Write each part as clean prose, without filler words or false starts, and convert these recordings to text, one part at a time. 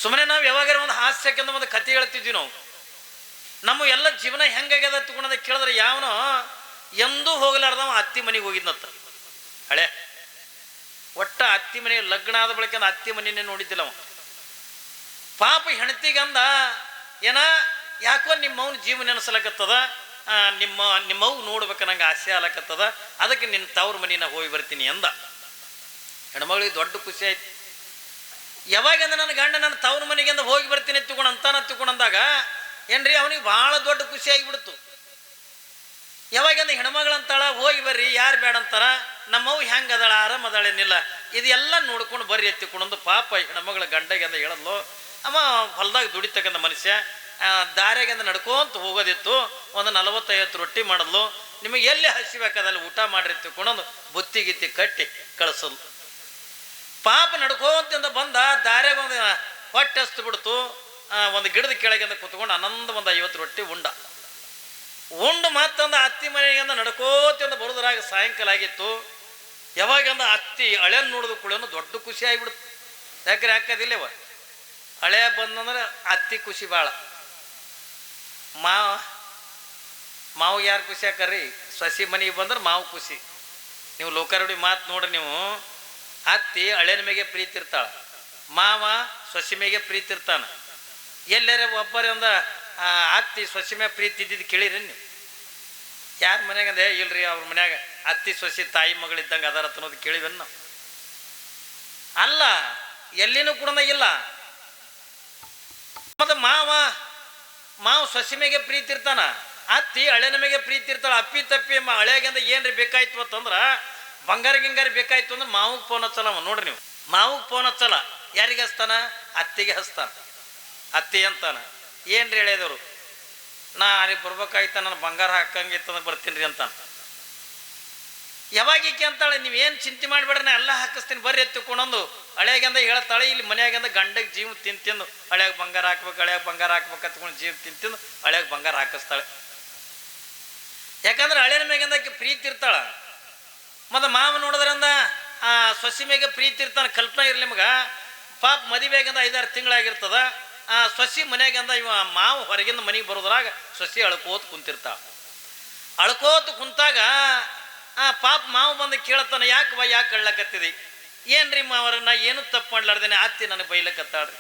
ಸುಮ್ಮನೆ ನಾವು ಯಾವಾಗಾರ ಒಂದು ಹಾಸ್ಯಕ್ಕಿಂತ ಒಂದು ಕತೆ ಹೇಳ್ತಿದ್ವಿ ನಾವು. ನಮ್ಮ ಎಲ್ಲ ಜೀವನ ಹೆಂಗಾಗ್ಯದ ತಗೊಂಡದ ಕೇಳಿದ್ರೆ ಯಾವನೋ ಎಂದೂ ಹೋಗಲಾರ್ದವ ಅತ್ತಿ ಮನೆಗೆ ಹೋಗಿದ್ನತ್ತ. ಹಳೆ ಒಟ್ಟ ಅತ್ತಿ ಮನೆ ಲಗ್ನ ಆದ ಬಳಿಕ ಅತ್ತಿ ಮನೆಯೇ ನೋಡಿದ್ದಿಲ್ಲ ಅವ. ಪಾಪ ಹೆಣ್ತಿಗಂದ ಏನ ಯಾಕೋ ನಿಮ್ಮವ್ನ ಜೀವ ನೆನಸಲಕತ್ತದ, ನಿಮ್ಮವ್ ನೋಡ್ಬೇಕ ನಂಗೆ ಆಸೆ ಆಲಕತ್ತದ, ಅದಕ್ಕೆ ನಿನ್ನ ತವ್ರ ಮನಿನ ಹೋಗಿ ಬರ್ತೀನಿ ಅಂದ. ಹೆಣ್ಮಗಳಿಗೆ ದೊಡ್ಡ ಖುಷಿ ಆಯ್ತು. ಯಾವಾಗಂದ ನನ್ನ ಗಂಡ ನನ್ನ ತವ್ರ ಮನೆಗೆ ಹೋಗಿ ಬರ್ತೀನಿ ತಿಳ್ಕೊಂಡಂದಾಗ ಏನ್ರಿ ಅವನಿಗೆ ಭಾಳ ದೊಡ್ಡ ಖುಷಿ ಆಗಿಬಿಡ್ತು. ಯಾವಾಗಂದ ಹೆಣ್ಮಗಳಂತಾಳ ಹೋಗಿ ಬರ್ರಿ, ಯಾರು ಬೇಡ ಅಂತಾರ, ನಮ್ಮವ್ ಹೆಂಗೆ ಅದಾಳ ಆರಾಮ ಅದಾಳೇನಿಲ್ಲ ಇದೆಲ್ಲ ನೋಡ್ಕೊಂಡು ಬರ್ರಿ ಎತ್ತಿಕೊಂಡು ಪಾಪ ಹೆಣ್ಮಗಳ ಗಂಡಗೆ ಅಂದ ಹೇಳಲ್ಲು. ಅವ ಹೊಲ್ದಾಗ ದುಡಿತಕ್ಕಂಥ ಮನುಷ್ಯ ದಾರ್ಯಾಗಂದ ನಡ್ಕೊಂತ ಹೋಗೋದಿತ್ತು. ಒಂದು 40-50 ರೊಟ್ಟಿ ಮಾಡಲು, ನಿಮಗೆ ಎಲ್ಲಿ ಹಸಿಬೇಕಾದಲ್ಲಿ ಊಟ ಮಾಡ್ರಿ ತಿಳ್ಕೊಂಡು ಬುತ್ತಿ ಗಿತ್ತಿ ಕಟ್ಟಿ ಕಳಿಸಲು. ಪಾಪ ನಡ್ಕೊಂತಿಂದ ಬಂದ ದಾರ್ಯಾಗ ಒಂದು ಹೊಟ್ಟೆ ಹಸ್ತು ಬಿಡ್ತು. ಒಂದು ಗಿಡದ ಕೆಳಗಿಂದ ಕುತ್ಕೊಂಡು ಆನಂದ ಒಂದು 50 ರೊಟ್ಟಿ ಉಂಡು ಮತ್ತೊಂದು ಅತ್ತಿ ಮನೆಗಿಂದ ನಡ್ಕೋತಿಂದ ಬರೋದ್ರಾಗ ಸಾಯಂಕಾಲ ಆಗಿತ್ತು. ಯಾವಾಗಂದ ಅತ್ತಿ ಹಳೆಯನ್ನು ನೋಡಿದ ಕೂಡ ದೊಡ್ಡ ಖುಷಿ ಆಗಿಬಿಡ್ತು. ಯಾಕ್ರೆ ಹಾಕೋದಿಲ್ಲವ ಹಳೆ ಬಂದಂದ್ರೆ ಅತ್ತಿ ಖುಷಿ ಭಾಳ. ಮಾವು ಯಾರು ಖುಷಿ ಹಾಕರ್ರಿ, ಸಸಿ ಮನೆಗೆ ಬಂದ್ರೆ ಮಾವು ಖುಷಿ. ನೀವು ಲೋಕಾರೂಢಿ ಮಾತು ನೋಡ್ರಿ, ನೀವು ಅತ್ತಿ ಹಳೆನ ಮೇಗೆ ಪ್ರೀತಿ ಇರ್ತಾಳ, ಮಾವ ಸೊಸಿ ಮೇಗೆ ಪ್ರೀತಿ ಇರ್ತಾನ. ಎಲ್ಲಾರ ಒಬ್ಬರಿಂದ ಅತ್ತಿ ಸೊಸಿ ಮ್ಯಾಗ ಪ್ರೀತಿ ಇದ್ದಿದ್ದು ಕೇಳಿರಿ ನೀವು? ಯಾರ ಮನ್ಯಾಗಂದೆ ಇಲ್ರಿ ಅವ್ರ ಮನ್ಯಾಗ ಅತ್ತಿ ಸೊಸಿ ತಾಯಿ ಮಗಳಿದ್ದಂಗೆ ಅದಾರ ಅನ್ನೋದು ಕೇಳಿವೆನ್ ನಾವು? ಅಲ್ಲ, ಎಲ್ಲಿನೂ ಕೂಡ ಇಲ್ಲ. ಮತ್ತು ಮಾವು ಸೊಸಿ ಮೇಗೆ ಪ್ರೀತಿ ಇರ್ತಾನ, ಅತ್ತಿ ಹಳೆನ ಮೇಗೆ ಪ್ರೀತಿ ಇರ್ತಾಳ. ಅಪ್ಪಿ ತಪ್ಪಿ ಹಳೆಯಾಗಿಂದ ಏನ್ರಿ ಬೇಕಾಯ್ತು ಅಂತಂದ್ರ ಬಂಗಾರ ಗಿಂಗಾರಿ ಬೇಕಾಯ್ತು ಅಂದ್ರೆ ಮಾವಿಗೆ ಫೋನ್ ಹಚ್ಚಲ್ಲ ನೋಡ್ರಿ ನೀವು. ಮಾವಿಗೆ ಫೋನ್ ಹಚ್ಚಲ್ಲ, ಯಾರಿಗೆ ಹಚ್ತಾನ? ಅತ್ತಿಗೆ ಹಚ್ತಾನ. ಅತ್ತಿ ಅಂತಾನ, ಏನ್ರಿ ಹೇಳಿದವರು, ನಾ ಅಲ್ಲಿ ಬರ್ಬೇಕಾಯ್ತ ನನ್ನ ಬಂಗಾರ ಹಾಕಂಗಿತ್ತಂದ್ರೆ ಬರ್ತೀನಿ ರೀ ಅಂತಾನ. ಯಾವಾಗೀಕೆ ಅಂತಾಳೆ, ನೀವೇನು ಚಿಂತೆ ಮಾಡಿಬೇಡ್ರಿ ನಾ ಎಲ್ಲ ಹಾಕಿಸ್ತೀನಿ ಬರ್ರಿ ಎತ್ತಿಕೊಂಡೊಂದು ಹಳೆಯಾಗಿಂದ ಹೇಳ್ತಾಳೆ. ಇಲ್ಲಿ ಮನೆಯಾಗಿಂದ ಗಂಡಗೆ ಜೀವ ತಿಂದು ಹಳೆಯಾಗ ಬಂಗಾರ ಹಾಕ್ಬೇಕು ಹತ್ಕೊಂಡು ಜೀವ ತಿಂದು ಹಳೆಯಾಗ ಬಂಗಾರ ಹಾಕಿಸ್ತಾಳೆ. ಯಾಕಂದ್ರೆ ಹಳೆಯ ಮೇಗಿಂದ ಆಕೆ ಪ್ರೀತಿ ಇರ್ತಾಳ. ಮತ್ತು ಮಾವ ನೋಡಿದ್ರಿಂದ ಸೊಸಿ ಮೇಗೆ ಪ್ರೀತಿ ಇರ್ತಾನೆ. ಕಲ್ಪನಾ ಇರಲಿ ನಿಮ್ಗೆ, ಪಾಪ ಮದುವೆಗಿಂದ 5-6 ತಿಂಗಳಾಗಿರ್ತದ. ಸೊಸಿ ಮನೆಯಾಗಿಂದ ಇವ ಮಾವು ಹೊರಗಿಂದ ಮನೆಗೆ ಬರೋದ್ರಾಗ ಸೊಸಿ ಅಳ್ಕೋತ ಕುಂತಿರ್ತಾಳ. ಅಳ್ಕೋತ ಕುಂತಾಗ ಪಾಪ ಮಾವು ಬಂದು ಕೇಳ್ತಾನೆ, ಯಾಕೆ ಅಳ್ಳಕತ್ತಿದಿ? ಏನ್ರಿ ಮಾವರ, ನಾ ಏನು ತಪ್ಪು ಮಾಡ್ಲಾರ್ದೇನೆ ಅತ್ತಿ ನನಗೆ ಬೈಲಕತ್ತಾಳ್ರಿ.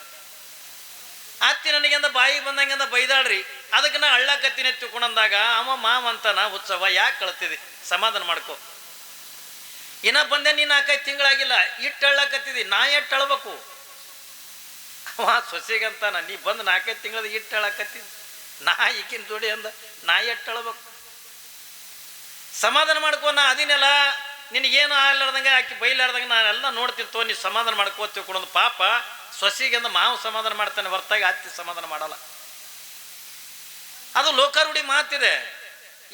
ಅತ್ತಿ ನನಗೆಂದ ಬಾಯಿ ಬಂದಂಗೆಂದ ಬೈದಾಳ್ರಿ, ಅದಕ್ಕೆ ನಾ ಅಳ್ಳಕತ್ತೀನಿ ತಿಳ್ಕೊಂಡಂದಾಗ ಅವ ಮಾವ ಅಂತಾನ, ಉತ್ಸವ ಯಾಕೆ ಕಳ್ತಿದಿ, ಸಮಾಧಾನ ಮಾಡ್ಕೊ. ಇನ್ನ ಬಂದೆ ನೀನು 4-5 ತಿಂಗಳಾಗಿಲ್ಲ, ಇಟ್ಟು ಅಳ್ಳಕತ್ತಿದಿ, ನಾ ಎಟ್ಟು ಅಳ್ಬೇಕು? ಅವ ಸೊಸೆಗಂತಾನ, ನೀ ಬಂದು 4-5 ತಿಂಗಳದ ಇಟ್ಟು ಅಳ್ಳಕತ್ತಿದ್, ನಾ ಈಗಿನ ಜೋಡಿ ಅಂದ, ನಾ ಎಟ್ಟು ಅಳ್ಬೇಕು? ಸಮಾಧಾನ ಮಾಡ್ಕೊ, ನಾ ಅದಿನೆಲ್ಲ ನಿನಗೇನು ಆಗ್ಲಾರ್ದಂಗೆ ಆಕಿ ಬೈಲಾರ್ದಂಗೆ ನಾನೆಲ್ಲ ನೋಡ್ತೀನಿ ತೋ, ನೀ ಸಮಾಧಾನ ಮಾಡ್ಕೋ ತಿಳ್ಕೊಂಡೊಂದು ಪಾಪ ಸೊಸಿಗೆಂದ ಮಾವು ಸಮಾಧಾನ ಮಾಡ್ತಾನೆ ಹೊರತಾಗಿ ಅತ್ತಿ ಸಮಾಧಾನ ಮಾಡಲ್ಲ. ಅದು ಲೋಕಾರೂಢಿ ಮಾತಿದೆ.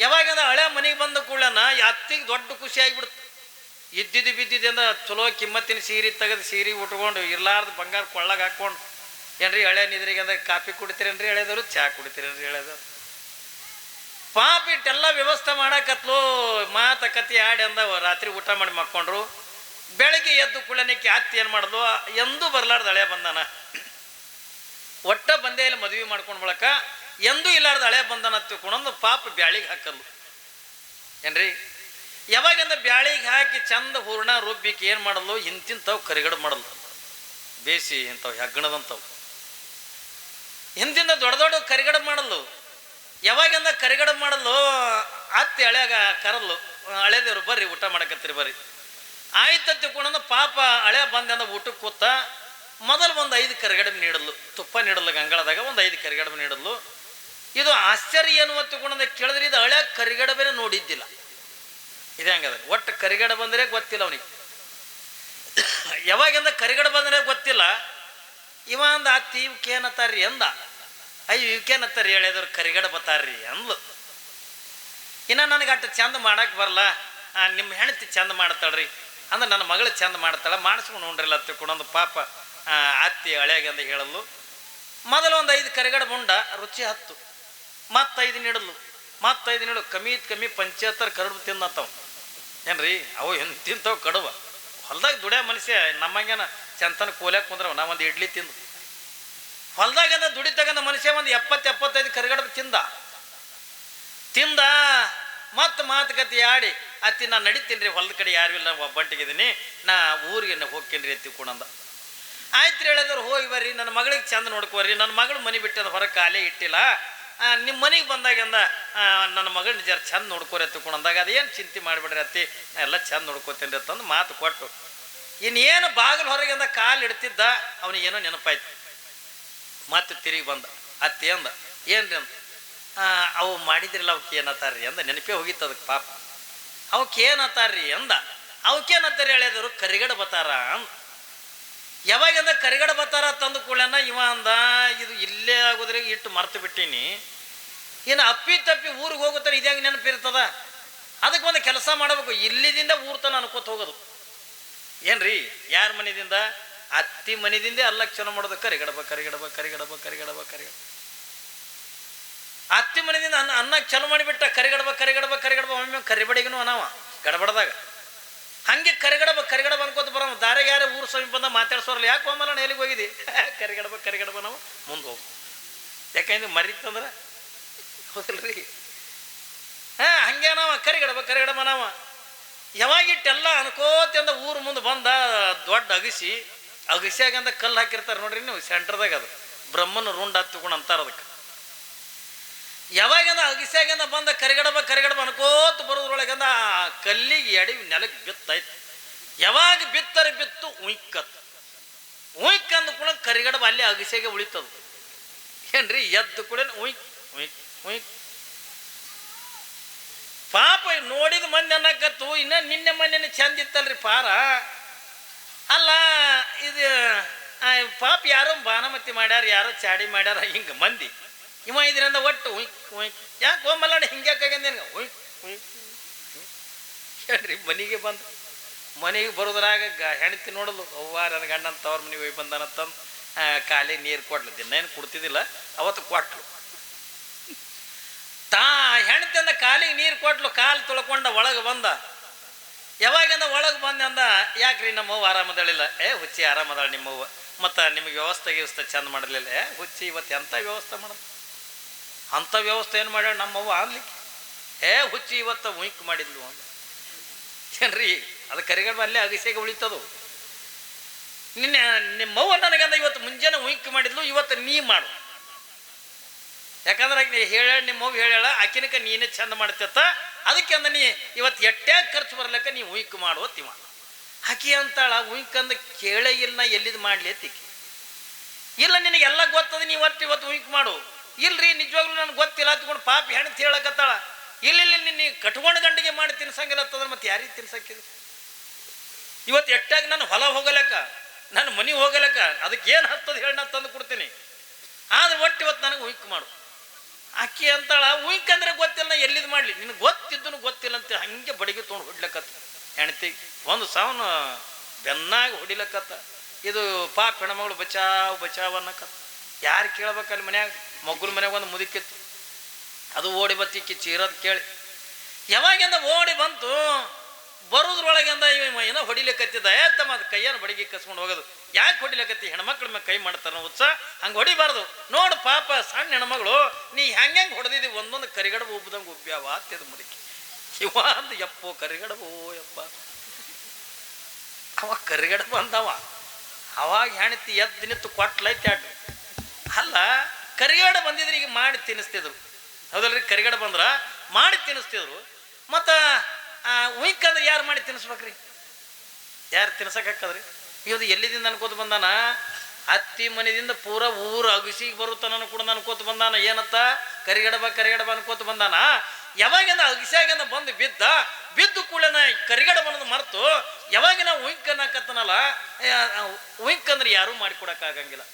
ಯಾವಾಗಂದ ಹಳೆ ಮನೆಗೆ ಬಂದ ಕೂಡಲೇ ಅತ್ತಿಗೆ ದೊಡ್ಡ ಖುಷಿ ಆಗಿಬಿಡ್ತು. ಇದ್ದಿದ್ದು ಬಿದ್ದಿದ್ದಿಂದ ಚಲೋ ಕಿಮ್ಮತ್ತಿನ ಸೀರೆ ತೆಗೆದು ಸೀರೆ ಉಟ್ಕೊಂಡು ಇರ್ಲಾರ್ದು ಬಂಗಾರ ಕೊಳ್ಳಾಗ ಹಾಕ್ಕೊಂಡು, ಏನ್ರಿ ಹಳೆ ನಿದ್ರಿಗೆ ಅಂದ್ರೆ ಕಾಫಿ ಕುಡಿತೀರೇನ್ರಿ ಎಳೆದವರು, ಚಹಾ ಕುಡಿತೀರೇನ್ರಿ ಎಳೆದವ್ರು. ಪಾಪ ಇಟ್ಟೆಲ್ಲ ವ್ಯವಸ್ಥೆ ಮಾಡಕತ್ಲು, ಮಾತಕತಿ ಆಡಿ ಅಂದ ರಾತ್ರಿ ಊಟ ಮಾಡಿ ಮಕ್ಕೊಂಡ್ರು. ಬೆಳಗ್ಗೆ ಎದ್ದು ಕುಳ್ಳನಿಕ್ಕೆ ಅತ್ತಿ ಏನು ಮಾಡಿದ್ಲು, ಎಂದೂ ಬರ್ಲಾರ್ದು ಹಳೆ ಬಂದಾನ, ಒಟ್ಟ ಬಂದೇ ಇಲ್ಲ ಮದುವೆ ಮಾಡ್ಕೊಂಡು ಬಳಕ ಎಂದೂ ಇಲ್ಲಾರ್ದು ಹಳೆ ಬಂದಾನ ತಿಳ್ಕೊಂಡೊಂದು ಪಾಪ ಬ್ಯಾಳಿಗೆ ಹಾಕಲ್ಲು. ಏನ್ರಿ ಯಾವಾಗಿಂದ ಬ್ಯಾಳಿಗೆ ಹಾಕಿ ಚಂದ ಹೂರ್ಣ ರುಬ್ಬಿಕ್ಕೆ ಏನು ಮಾಡಲು, ಇಂತಿಂತವು ಕರಿಗಡು ಮಾಡಲು, ಬೇಸಿ ಇಂಥವು ಹೆಗ್ಗಣದಂಥವು ಹಿಂದಿಂದ ದೊಡ್ಡ ದೊಡ್ಡ ಕರಿಗಡ ಮಾಡಲು. ಯಾವಾಗಿಂದ ಕರಿಗಡ ಮಾಡಲು ಅತ್ತಿ ಹಳೆಯಾಗ ಕರಲು, ಹಳೆದೇವ್ರು ಬರ್ರಿ ಊಟ ಮಾಡಕತ್ತೀರಿ ಬರ್ರಿ ಆಯ್ತು ತಿಳ್ಕೊಂಡ ಪಾಪ ಹಳೆ ಬಂದ ಊಟಕ್ಕೆ ಕೂತ ಮೊದಲು ಒಂದು 5 ಕರಿಗಡಬೆ ನೀಡಲು, ತುಪ್ಪ ನೀಡಲು, ಗಂಗಾಳದಾಗ ಒಂದು 5 ಕರಿಗಡಬೆ ನೀಡಲು. ಇದು ಆಶ್ಚರ್ಯ ಏನು ತಿಳ್ಕೊಂಡ ಕೇಳಿದ್ರೆ ಇದು ಹಳೆ ಕರಿಗಡಬೆನೇ ನೋಡಿದ್ದಿಲ್ಲ. ಇದು ಹೆಂಗದ, ಒಟ್ಟು ಕರಿಗಡ ಬಂದರೆ ಗೊತ್ತಿಲ್ಲ ಅವನಿಗೆ. ಯಾವಾಗಿಂದ ಕರಿಗಡ ಬಂದರೆ ಗೊತ್ತಿಲ್ಲ. ಇವ ಅಂದ ಅತ್ತಿ ಇವಕ್ಕೇನತ್ತಾರ್ರಿ ಅಂದ. ಅಯ್ಯೋ ಇವಕ್ಕೇನತ್ತಾರ್ರಿ ಹೇಳಿದವ್ರು, ಕರಿಗಡ ಬತ್ತಾರ್ರಿ ಅಂದ್ಲು. ಇನ್ನು ನನಗೆ ಅಷ್ಟು ಚಂದ ಮಾಡಕ್ಕೆ ಬರಲ್ಲ, ನಿಮ್ಮ ಹೆಂಡತಿ ಚಂದ ಮಾಡ್ತಾಳ್ರಿ ಅಂದ್ರೆ ನನ್ನ ಮಗಳು ಚಂದ ಮಾಡ್ತಾಳೆ, ಮಾಡಿಸ್ಕೊಂಡು ನೋಡ್ರಿಲ್ಲ ತಿಳ್ಕೊಂಡೊಂದು ಪಾಪ ಅತ್ತಿ ಹಳೆಯಾಗಂದ ಹೇಳಲು. ಮೊದಲು ಒಂದು 5 ಕರಿಗಡ ಮುಂಡ ರುಚಿ 10, ಮತ್ತು 5 ನೀಡಲು, ಮತ್ತು 5 ನೀಡಲು, ಕಮ್ಮಿ 75 ಕರಡು ತಿಂದಂತವು. ಏನ್ರಿ ಅವು ಏನು ತಿಂತವು ಕಡುವ, ಹೊಲ್ದಾಗ ದುಡಿಯೋ ಮನುಷ್ಯ ನಮ್ಮಂಗೇನ ಚಂತನ ಕೋಲ್ಯಾಕ ಕುಂದ್ರವ. ನಾ ಒಂದು ಇಡ್ಲಿ ತಿಂದು ಹೊಲ್ದಾಗಂದ ದುಡಿತಾಗಂದ ಮನುಷ್ಯ ಒಂದು 70-75 ಕರಿಗಡಬ ತಿಂದ ಮತ್ತು ಮಾತುಕತೆ ಆಡಿ ಅತ್ತಿ ನಾನು ನಡಿತೀನಿ ರೀ, ಹೊಲದ ಕಡೆ ಯಾರು ಇಲ್ಲ, ಒಬ್ಬಂಟಿಗಿದ್ದೀನಿ, ನಾ ಊರಿಗೆ ಹೋಗ್ತೀನಿ ರೀ ಎತ್ತಿ ಕುಣಂದ. ಆಯ್ತು ರೀ ಹೇಳಿದ್ರು, ಹೋಗಿ ಬರ್ರಿ, ನನ್ನ ಮಗಳಿಗೆ ಚಂದ ನೋಡ್ಕೋರಿ, ನನ್ನ ಮಗಳು ಮನೆ ಬಿಟ್ಟದ ಹೊರಗೆ ಕಾಲೇ ಇಟ್ಟಿಲ್ಲ, ನಿಮ್ಮ ಮನೆಗೆ ಬಂದಾಗಿಂದ ನನ್ನ ಮಗಳನ್ನ ಜರ ಚಂದ ನೋಡ್ಕೋರಿ ಎತ್ತುಕೊಂಡಂದಾಗ ಅದೇನು ಚಿಂತೆ ಮಾಡಿಬಿಡ್ರಿ ಅತ್ತಿ, ನಾ ಎಲ್ಲ ಚಂದ ನೋಡ್ಕೋತೀನಿ ರೀ ಅಂತಂದು ಮಾತು ಕೊಟ್ಟು ಇನ್ನೇನು ಬಾಗಿಲು ಹೊರಗಿಂದ ಕಾಲು ಇಡ್ತಿದ್ದ ಅವನಿಗೇನೋ ನೆನಪಾಯ್ತು. ಮತ್ತೆ ತಿರುಗಿ ಬಂದ ಅತ್ತಿ ಅಂದ, ಏನ್ರಿ ಅಂದ, ಅವು ಮಾಡಿದ್ರಿಲ್ಲ ಅವಕ್ಕೆ ಏನತ್ತಾರ್ರಿ ಅಂದ. ನೆನಪೇ ಹೋಗಿತ್ತು ಅದಕ್ಕೆ ಪಾಪ. ಅವಕ್ಕೆ ಏನತ್ತಾರ್ರಿ ಅಂದ. ಅವಕ್ಕೇನತ್ತಾರ ಹೇಳಿದ್ರು, ಕರಿಗಡ ಬತ್ತಾರ ಅಂದ. ಯಾವಾಗಿಂದ ಕರಿಗಡ ಬತ್ತಾರ ತಂದು ಕೂಡನ ಇವ ಅಂದ, ಇದು ಇಲ್ಲೇ ಆಗೋದ್ರಾಗ ಇಟ್ಟು ಮರ್ತು ಬಿಟ್ಟೀನಿ, ಇನ್ನು ಅಪ್ಪಿ ತಪ್ಪಿ ಊರಿಗೆ ಹೋಗುತ್ತಾರೆ ಇದ್ಯಾಂಗ ನೆನಪಿರ್ತದ, ಅದಕ್ಕೆ ಒಂದು ಕೆಲಸ ಮಾಡಬೇಕು, ಇಲ್ಲಿದಿಂದ ಊರ್ ತನ ಅನ್ಕೋತ ಹೋಗೋದು. ಏನ್ರಿ ಯಾರ ಮನೆದಿಂದ? ಅತ್ತಿ ಮನೆದಿಂದ ಅಲ್ಲಕ್ಕೆ ಚಲೋ ಮಾಡೋದು, ಕರಿಗಡಬ ಕರಿಗಡಬ ಕರಿಗಡಬ ಕರಿಗಡಬ ಕರಿಗಡ. ಅತ್ತಿ ಮನೆಯಿಂದ ಅನ್ನಕ್ಕೆ ಚಲೋ ಮಾಡಿಬಿಟ್ಟ, ಕರಿಗಡಬ ಕರಿಗಡಬ ಕರಿಗಡಬ. ಒಮ್ಮೆ ಕರಿಬಡಿಗೂ ಅನಾವ ಗಡಬಡದಾಗ ಹಂಗೆ ಕರಿಗಡಬ ಕರಿಗಡಬ ಅನ್ಕೋತ ಬರೋ ದಾರಿಗೆ ಯಾರೇ ಊರು ಸಮೀಪ ಬಂದ ಮಾತಾಡ್ಸೋರಲ್ಲ, ಯಾಕೆ ಹೋಮಲ್ಲ ಎಲ್ಲಿಗೆ ಹೋಗಿದ್ದಿ, ಕರಿಗಡಬ ಕರಿಗಡಬ ನಾವು ಮುಂದೆ ಹೋಗು, ಯಾಕಂದ್ರೆ ಮರಿತಂದ್ರೆ ಹೌದಿಲ್ರಿ. ಹಂಗೆ ನಾವ ಕರಿಗಡಬ ಕರಿಗಡಬ ನಾವ ಯಾವಾಗಿಟ್ಟೆಲ್ಲ ಅನ್ಕೋತಿಂದ ಊರು ಮುಂದೆ ಬಂದ ದೊಡ್ಡ ಅಗಸಿಯಾಗಂದ ಕಲ್ಲು ಹಾಕಿರ್ತಾರೆ ನೋಡ್ರಿ ನೀವು ಸೆಂಟ್ರದಾಗ, ಅದು ಬ್ರಹ್ಮನ ರುಂಡ ಹತ್ತುಕೊಂಡು ಅಂತಾರ ಅದಕ್ಕೆ. ಯಾವಾಗಿಂದ ಅಗಸಿಯಾಗಿಂದ ಬಂದ ಕರಿಗಡಬ ಕರಿಗಡಬ ಅನ್ಕೋತ ಬರೋದ್ರೊಳಗಂದ ಆ ಕಲ್ಲಿಗೆ ಎಡವಿ ನೆಲಕ್ಕೆ ಬಿತ್ತಾಯ್ತು. ಯಾವಾಗ ಬಿತ್ತರೆ ಬಿತ್ತು ಉಯ್ಕತ್ತು, ಉಯ್ಕ್ ಅಂದ ಕೂಡ ಕರಿಗಡಬ ಅಲ್ಲಿ ಅಗಸಿಯಾಗೆ ಉಳಿತದು. ಏನ್ರಿ ಎದ್ದು ಕೂಡ ಉಯ್ಕ್ ಉಯ್ಕ್ ಉಯ್ಕ್. ಪಾಪ ನೋಡಿದ ಮಂದಿ ಅನ್ನಕತ್ತು, ಇನ್ನ ನಿನ್ನೆ ಮೊನ್ನೆ ಚಂದ ಇತ್ತಲ್ರಿ ಪಾರ. ಅಲ್ಲ ಇದು ಪಾಪ ಯಾರೋ ಬಾನಮತಿ ಮಾಡ್ಯಾರ, ಯಾರೋ ಚಾಡಿ ಮಾಡ್ಯಾರ, ಹಿಂಗೆ ಮಂದಿ ಇವ ಇದರಿಂದ ಒಟ್ಟು ಉಯ್ಕ್ ಉಯ್ಕ್. ಯಾಕೆ ಹೋಮಲ್ಲ ಹಿಂಗ್ಯಾಕಾಗ್ಯ ನಿನ್ಗೆ ಉಯ್ಕ್ ಉಯ್ಕ್ ಹೇಳ್ರಿ. ಮನೆಗೆ ಬರೋದ್ರಾಗ ಹೆಣ್ತಿ ನೋಡಲು ಅವ್ವ ನನ್ನ ಗಂಡನ ತವ್ರ ಮನೆಗೆ ಹೋಗಿ ಬಂದಾನತ್ತಂದು ಖಾಲಿ ನೀರು ಕೊಟ್ಲು. ದಿನ ಏನು ಕೊಡ್ತಿದ್ದಿಲ್ಲ, ಅವತ್ತು ಕೊಟ್ಲು. ಹೆಣ್ತಿಂದ ಕಾಲಿಗೆ ನೀರು ಕೊಟ್ಲು, ಕಾಲು ತೊಳ್ಕೊಂಡ ಒಳಗೆ ಬಂದ. ಯಾವಾಗಿಂದ ಒಳಗೆ ಬಂದೆ ಅಂದ, ಯಾಕ್ರಿ ನಮ್ಮವ್ವ ಆರಾಮದಳಿಲ್ಲ? ಹುಚ್ಚಿ ಆರಾಮದಾಳ ನಿಮ್ಮವ್ವ, ಮತ್ತು ನಿಮಗೆ ವ್ಯವಸ್ಥೆ ಚಂದ ಮಾಡಲಿಲ್ಲ. ಹುಚ್ಚಿ ಇವತ್ತು ಎಂಥ ವ್ಯವಸ್ಥೆ ಮಾಡೋದು, ಅಂಥ ವ್ಯವಸ್ಥೆ ಏನು ಮಾಡ್ಯಾಳ ನಮ್ಮವ್ವ ಅನ್ಲಿಕ್ಕೆ? ಹುಚ್ಚಿ ಇವತ್ತು ಉಯ್ಕ್ ಮಾಡಿದ್ಲು ಅಂದ. ಏನ್ರಿ ಅದು ಕರಿಗಡಬ ಅಲ್ಲೇ ಅಗಸಿಯಾಗೆ ಉಳಿತದು. ನಿಮ್ಮವ್ವ ನನಗಂದ ಇವತ್ತು ಮುಂಜಾನೆ ಉಯ್ಕ್ ಮಾಡಿದ್ಲು, ಇವತ್ತು ನೀ ಮಾಡು. ಯಾಕಂದ್ರೆ ಆಕೆ ಹೇಳ ನಿಮ್ಮವ್ವ ಹೇಳ್ಯಾಳ, ಆಕಿನಕ ನೀನೇ ಚಂದ ಮಾಡ್ತೇತ, ಅದಕ್ಕೆ ಅಂದ ನೀ ಇವತ್ತು ಎಟ್ಟ್ಯಾಗ ಖರ್ಚು ಬರ್ಲಿಕ್ಕ ನೀ ಉಯ್ಕ್ ಮಾಡುವತ್ತಿವ. ಆಕಿ ಅಂತಾಳ, ಉಯ್ಕ್ ಅಂದ ಕೇಳೇ ಇಲ್ಲ, ಎಲ್ಲಿದ್ ಮಾಡ್ಲಿ ಅತ್ತಿಕಿ. ಇಲ್ಲ ನಿನಗೆಲ್ಲ ಗೊತ್ತದ, ನೀ ಒಟ್ಟು ಇವತ್ತು ಉಯ್ಕ್ ಮಾಡು. ಇಲ್ರಿ ನಿಜವಾಗ್ಲೂ ನನಗೆ ಗೊತ್ತಿಲ್ಲ ಹತ್ಕೊಂಡು ಪಾಪ ಹೆಣ್ತಿ ಹೇಳಕತ್ತಾಳ. ಇಲ್ಲ ನಿನ್ನ ಕಟ್ಕೊಂಡು ಗಂಡಿಗೆ ಮಾಡಿ ತಿನ್ಸಂಗಿಲ್ಲತ್ತಂದ್ರೆ ಮತ್ತೆ ಯಾರಿಗೆ ತಿನ್ಸಕ್ಕಿದ್ರು? ಇವತ್ತು ಎಟ್ಟಾಗ ನಾನು ಹೊಲ ಹೋಗಲಕ್ಕ, ನನ್ನ ಮನೆ ಹೋಗಲಕ್ಕ, ಅದಕ್ಕೆ ಏನು ಹತ್ತದ ಹೇಳಿ ನಾನು ತಂದು ಕೊಡ್ತೀನಿ, ಆದ್ರೆ ಒಟ್ಟು ಇವತ್ತು ನನಗೆ ಉಯ್ಕ್ ಮಾಡು. ಅಕ್ಕಿ ಅಂತಾಳ, ಉಯ್ಕ್ ಅಂದ್ರೆ ಗೊತ್ತಿಲ್ಲ, ನಾ ಎಲ್ಲಿದ್ ಮಾಡ್ಲಿ, ನಿನಗೆ ಗೊತ್ತಿದ್ದನು ಗೊತ್ತಿಲ್ಲ ಅಂತ ಹಂಗೆ ಬಡಿಗೆ ತೊಗೊಂಡು ಹೊಡ್ಲಕತ್ತ ಹೆಣ್ತಿ. ಒಂದು ಸಾವನ್ನ ಬೆನ್ನಾಗಿ ಹೊಡಿಲಕತ್ತ. ಇದು ಪಾಪ ಹೆಣ್ಮಗಳು ಬಚಾವ್ ಅನ್ನಕತ್ತ. ಯಾರು ಕೇಳ್ಬೇಕಲ್ಲಿ ಮನ್ಯಾಗ? ಮಗ್ಗನ ಮನ್ಯಾಗ ಒಂದು ಮುದುಕಿತ್ತು, ಅದು ಓಡಿ ಬತ್ತಿಕ್ಕಿ ಚೀರೋದು ಕೇಳಿ ಯಾವಾಗಿಂದ ಓಡಿ ಬಂತು. ಬರೋದ್ರೊಳಗಿಂದ ಇವ ಏನೋ ಹೊಡಿಲಿಕ್ಕತ್ತಿದ್ದ. ತಮ್ಮ ಅದು ಕೈಯನ್ನು ಬಡಿಗೆ ಕಸ್ಕೊಂಡು ಹೋಗೋದು. ಯಾಕೆ ಹೊಡಿಲಕತ್ತಿ? ಹೆಣ್ಮಕ್ಳ ಮೇಲೆ ಕೈ ಮಾಡ್ತಾರ ಉತ್ಸಾಹ, ಹಂಗೆ ಹೊಡಿಬಾರ್ದು. ನೋಡು ಪಾಪ ಸಣ್ಣ ಹೆಣ್ಮಗಳು, ನೀ ಹೆಂಗೆ ಹೊಡೆದಿದ್ದಿ, ಒಂದೊಂದು ಕರಿಗಡಬ ಉಬ್ಬದಂಗೆ ಉಬ್ಬ್ಯಾವ ಅತ್ತದ ಮುದುಕಿ. ಇವ ಅಂದ, ಯಪ್ಪೋ ಕರಿಗಡಬೋ ಯಪ್ಪ, ಅವ ಕರಿಗಡಬ ಅಂದವ. ಅವಾಗ ಹೆಣ್ತಿ ಎದ್ದು ನಿಂತು ಕೊಟ್ಲೈತಿ ಅಡ್ಡು. ಅಲ್ಲ ಕರಿಗಡ ಬಂದಿದ್ರೆ ಈಗ ಮಾಡಿ ತಿನ್ನಿಸ್ತಿದ್ರು, ಹೌದಲ್ರಿ? ಕರಿಗಡ ಬಂದ್ರ ಮಾಡಿ ತಿನ್ನಿಸ್ತಿದ್ರು. ಮತ್ತು ಉಯ್ಕ್ ಅಂದ್ರೆ ಯಾರು ಮಾಡಿ ತಿನ್ನಿಸ್ಬೇಕ್ರಿ? ಯಾರು ತಿನ್ಸಕ್ಕಾಕದ್ರಿ? ಇವತ್ತು ಎಲ್ಲಿದಿಂದ ಅನ್ಕೋತ ಬಂದಾನ? ಅತ್ತಿ ಮನೆಯಿಂದ ಪೂರ ಊರು ಅಗಸಿಗೆ ಬರುತ್ತಾನ ಕೂಡ ಅನ್ಕೋತ ಬಂದಾನ. ಏನತ್ತ? ಕರಿಗಡಬ ಅನ್ಕೋತ ಬಂದಾನ. ಯಾವಾಗಿಂದ ಅಗಸಿಯಾಗಿಂದ ಬಂದು ಬಿದ್ದು ಕೂಡನ ಕರಿಗಡಬನದು ಮರೆತು ಯಾವಾಗಿನ ಉಯ್ಕ್ ಅನ್ನಕತ್ತನಲ್ಲ, ಉಯ್ಕ್ ಅಂದ್ರೆ ಯಾರೂ ಮಾಡಿಕೊಡಕ್ಕಾಗಂಗಿಲ್ಲ.